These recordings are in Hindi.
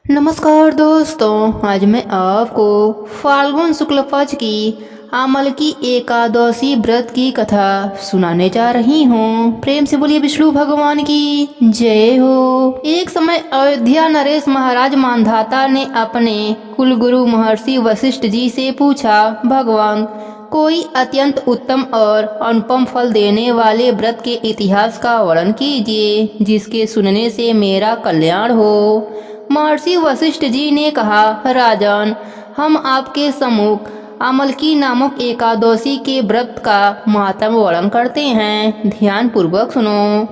नमस्कार दोस्तों, आज मैं आपको फाल्गुन शुक्ल पक्ष की आमल की एकादशी व्रत की कथा सुनाने जा रही हूँ। प्रेम से बोलिए विष्णु भगवान की जय हो। एक समय अयोध्या नरेश महाराज मानधाता ने अपने कुलगुरु महर्षि वशिष्ठ जी से पूछा, भगवान कोई अत्यंत उत्तम और अनुपम फल देने वाले व्रत के इतिहास का वर्णन कीजिए जिसके सुनने से मेरा कल्याण हो। महर्षि वशिष्ठ जी ने कहा, राजन, हम आपके सम्मुख अमलकी नामक एकादशी के व्रत का महात्म वर्णन करते हैं। ध्यान पूर्वक सुनो।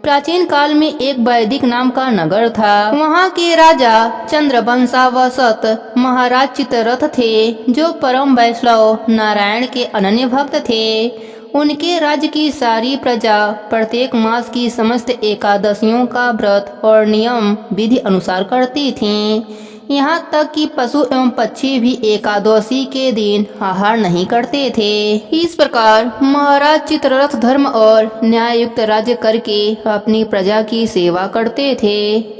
प्राचीन काल में एक वैदिक नाम का नगर था। वहाँ के राजा चंद्रवंशावसत महाराज चित्ररथ थे, जो परम वैष्णव नारायण के अनन्य भक्त थे। उनके राज्य की सारी प्रजा प्रत्येक मास की समस्त एकादशियों का व्रत और नियम विधि अनुसार करती थीं। यहाँ तक कि पशु एवं पक्षी भी एकादशी के दिन आहार नहीं करते थे। इस प्रकार महाराज चित्ररथ धर्म और न्याययुक्त राज्य करके अपनी प्रजा की सेवा करते थे।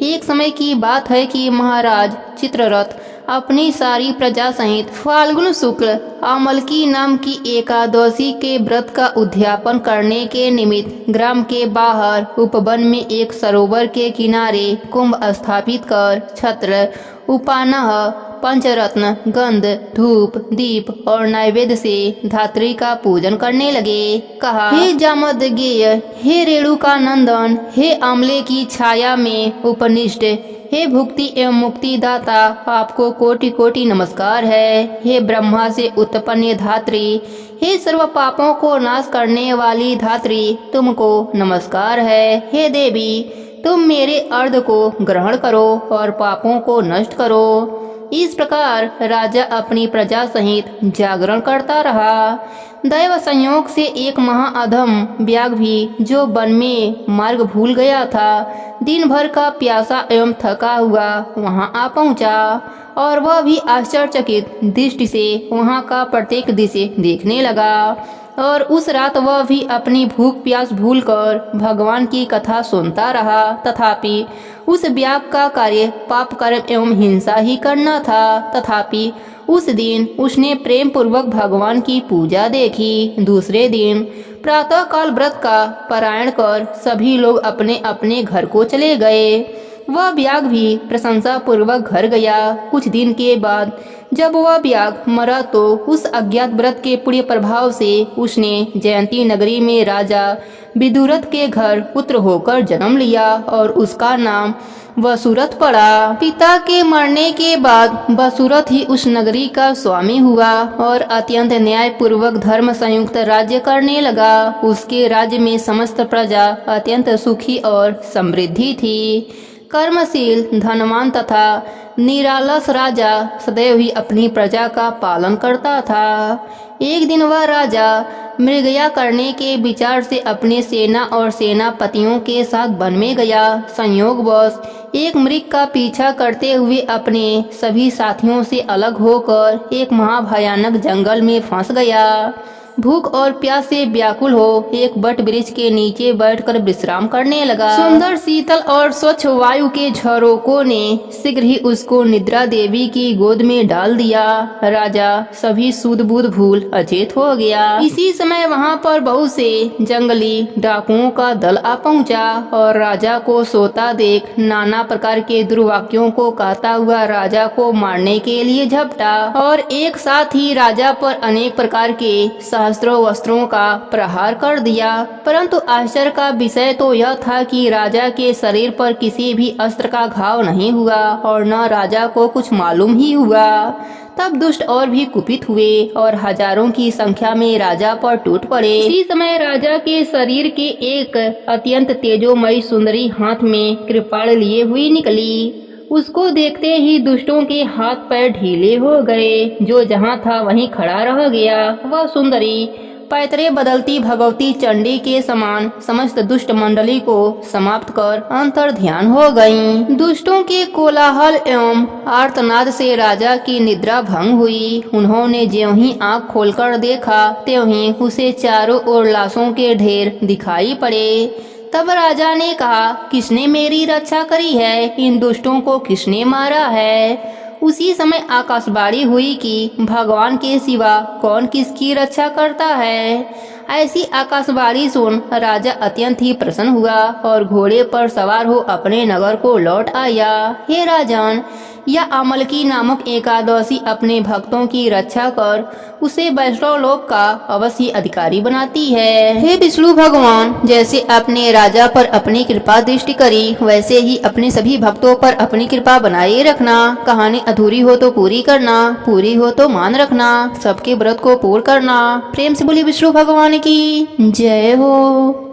एक समय की बात है कि महाराज चित्ररथ अपनी सारी प्रजा सहित फाल्गुन शुक्ल अमलकी नाम की एकादशी के व्रत का उद्यापन करने के निमित्त ग्राम के बाहर उपवन में एक सरोवर के किनारे कुंभ स्थापित कर छत्र, उपानह, पंचरत्न, गंध, धूप, दीप और नैवेद्य से धात्री का पूजन करने लगे। कहा, हे जामदग्नेय, हे रेणुका नंदन, हे आमले की छाया में उपनिष्ठ, हे भुक्ति एवं मुक्ति दाता, आपको कोटि कोटि नमस्कार है। हे ब्रह्मा से उत्पन्न धात्री, हे सर्व पापों को नाश करने वाली धात्री, तुमको नमस्कार है। हे देवी, तुम मेरे अर्घ को ग्रहण करो और पापों को नष्ट करो। इस प्रकार राजा अपनी प्रजा सहित जागरण करता रहा। दैव संयोग से एक महाअधम व्याघ्र भी, जो वन में मार्ग भूल गया था, दिन भर का प्यासा एवं थका हुआ वहां आ पहुंचा और वह भी आश्चर्यचकित दृष्टि से वहां का प्रत्येक दिशा देखने लगा। और उस रात वह भी अपनी भूख प्यास भूलकर भगवान की कथा सुनता रहा। तथापि उस व्याघ्र का कार्य पाप कर्म एवं हिंसा ही करना था। तथापि उस दिन उसने प्रेम पूर्वक भगवान की पूजा देखी। दूसरे दिन प्रातः काल व्रत का पारायण कर सभी लोग अपने अपने घर को चले गए। वह व्याघ्र भी प्रशंसा पूर्वक घर गया। कुछ दिन के बाद जब वह व्याघ्र मरा तो उस अज्ञात व्रत के पुण्य प्रभाव से उसने जयंती नगरी में राजा विदुरथ के घर पुत्र होकर जन्म लिया और उसका नाम वसुरथ पड़ा। पिता के मरने के बाद वसुरथ ही उस नगरी का स्वामी हुआ और अत्यंत न्याय पूर्वक धर्म संयुक्त राज्य करने लगा। उसके राज्य में समस्त प्रजा अत्यंत सुखी और समृद्धि थी। कर्मशील, धनवान तथा निरालस राजा सदैव ही अपनी प्रजा का पालन करता था। एक दिन वह राजा मृगया करने के विचार से अपने सेना और सेनापतियों के साथ वन में गया। संयोगवश एक मृग का पीछा करते हुए अपने सभी साथियों से अलग होकर एक महाभयानक जंगल में फंस गया। भूख और प्यास से व्याकुल हो एक वट वृक्ष के नीचे बैठकर विश्राम करने लगा। सुंदर शीतल और स्वच्छ वायु के झरोकों ने शीघ्र ही उसको निद्रा देवी की गोद में डाल दिया। राजा सभी सूध बूध भूल अचेत हो गया। इसी समय वहां पर बहुत से जंगली डाकुओं का दल आ पहुंचा और राजा को सोता देख नाना प्रकार के दुर्वाक्यों को कहता हुआ राजा को मारने के लिए झपटा और एक साथ ही राजा पर अनेक प्रकार के सहस्त्रों वस्त्रों का प्रहार कर दिया। परंतु आश्चर्य का विषय तो यह था कि राजा के शरीर पर किसी भी अस्त्र का घाव नहीं हुआ और न राजा को कुछ मालूम ही हुआ। तब दुष्ट और भी कुपित हुए और हजारों की संख्या में राजा पर टूट पड़े। इसी समय राजा के शरीर के एक अत्यंत तेजोमयी सुंदरी हाथ में कृपाण लिए हुई निकली। उसको देखते ही दुष्टों के हाथ पैर ढीले हो गए। जो जहाँ था वहीं खड़ा रह गया। वह सुंदरी पैतरे बदलती भगवती चंडी के समान समस्त दुष्ट मंडली को समाप्त कर अंतर ध्यान हो गईं। दुष्टों के कोलाहल एवं आर्तनाद से राजा की निद्रा भंग हुई। उन्होंने ज्यों ही आँख खोलकर देखा त्यों ही उसे चारों ओर लाशों के ढेर दिखाई पड़े। तब राजा ने कहा, किसने मेरी रक्षा करी है? इन दुष्टों को किसने मारा है? उसी समय आकाशवाणी हुई कि भगवान के सिवा कौन किसकी रक्षा करता है। ऐसी आकाशवाणी सुन राजा अत्यंत ही प्रसन्न हुआ और घोड़े पर सवार हो अपने नगर को लौट आया। हे राजन, यह अमलकी नामक एकादशी अपने भक्तों की रक्षा कर उसे वैष्णव लोक का अवश्य अधिकारी बनाती है। हे विष्णु भगवान, जैसे अपने राजा पर अपनी कृपा दृष्टि करी, वैसे ही अपने सभी भक्तों पर अपनी कृपा बनाए रखना। कहानी अधूरी हो तो पूरी करना, पूरी हो तो मान रखना, सबके व्रत को पूर्ण करना। प्रेम से बोली विष्णु भगवान की जय हो।